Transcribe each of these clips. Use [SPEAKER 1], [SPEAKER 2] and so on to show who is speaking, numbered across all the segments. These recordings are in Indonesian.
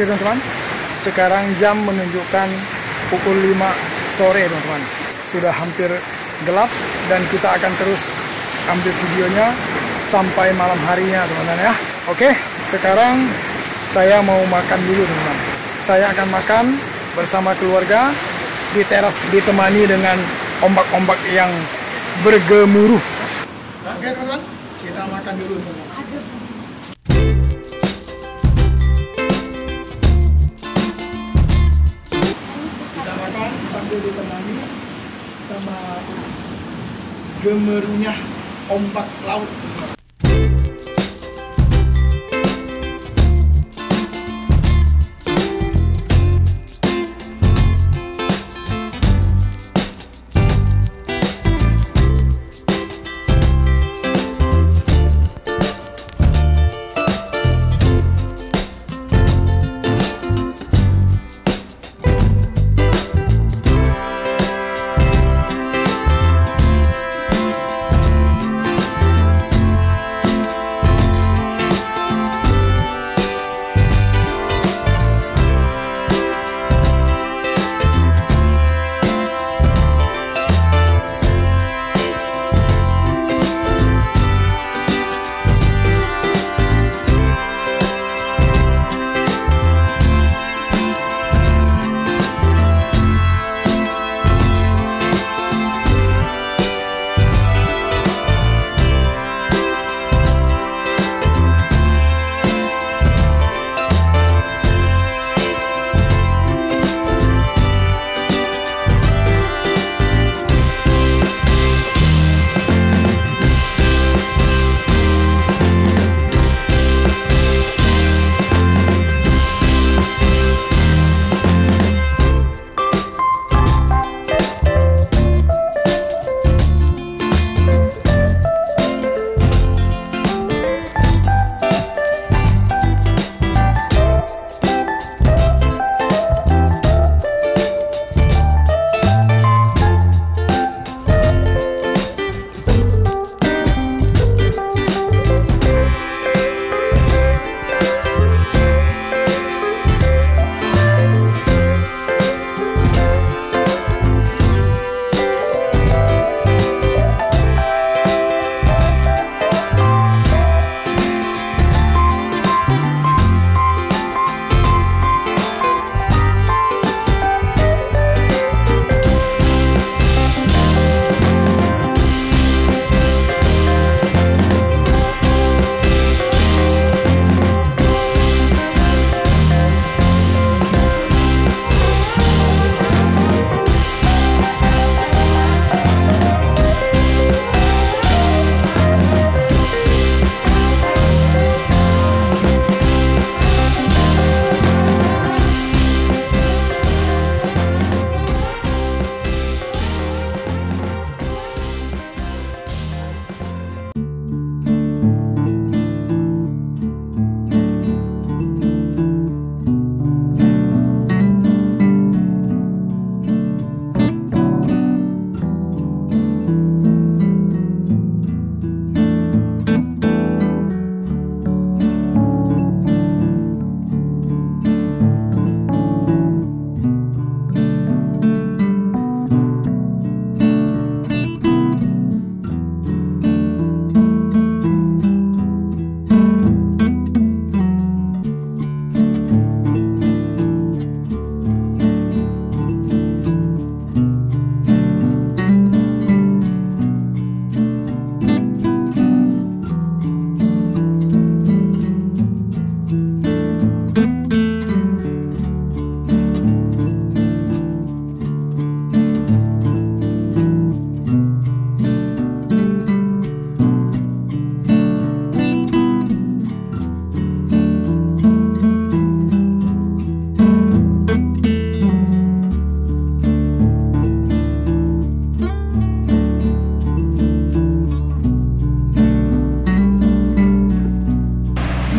[SPEAKER 1] Oke teman-teman, sekarang jam menunjukkan pukul 5 sore teman-teman. Sudah hampir gelap dan kita akan terus ambil videonya sampai malam harinya teman-teman ya. Oke, sekarang saya mau makan dulu teman-teman. Saya akan makan bersama keluarga di teras, ditemani dengan ombak-ombak yang bergemuruh. Oke teman-teman, kita makan dulu teman-teman. Kita makan sambil ditemani sama gemuruhnya ombak laut.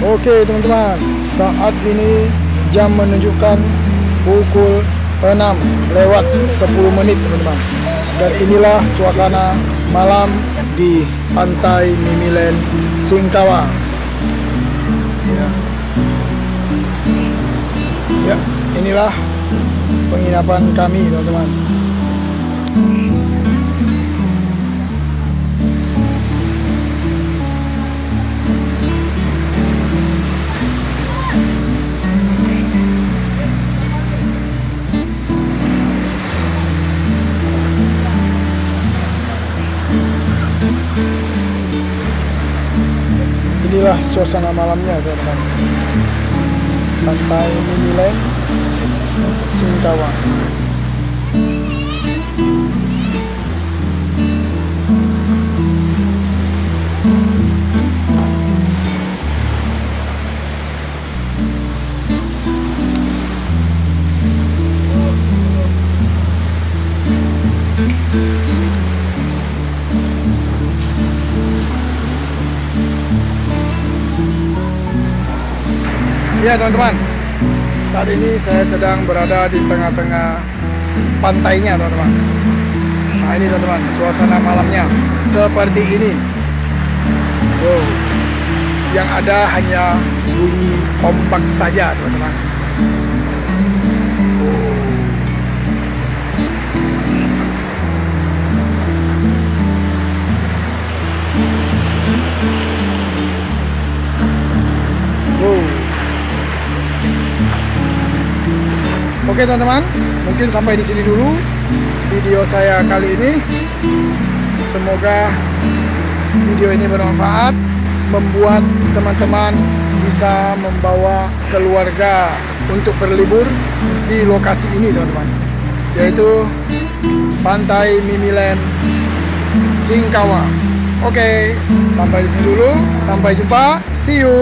[SPEAKER 1] Oke teman-teman, saat ini jam menunjukkan pukul 6:10 teman-teman. Dan inilah suasana malam di Pantai Mimilen, Singkawang. Ya. inilah penginapan kami, teman-teman. Inilah suasana malamnya, teman-teman. Pantai Mimilen, Singkawang. Ya teman-teman, saat ini saya sedang berada di tengah-tengah pantainya, teman-teman. Nah ini teman-teman, suasana malamnya seperti ini. Wow, yang ada hanya bunyi ombak saja, teman-teman. Wow. Oke teman-teman, mungkin sampai di sini dulu video saya kali ini. Semoga video ini bermanfaat, membuat teman-teman bisa membawa keluarga untuk berlibur di lokasi ini, teman-teman, yaitu Pantai Mimilen, Singkawang. Oke, sampai di sini dulu. Sampai jumpa. See you.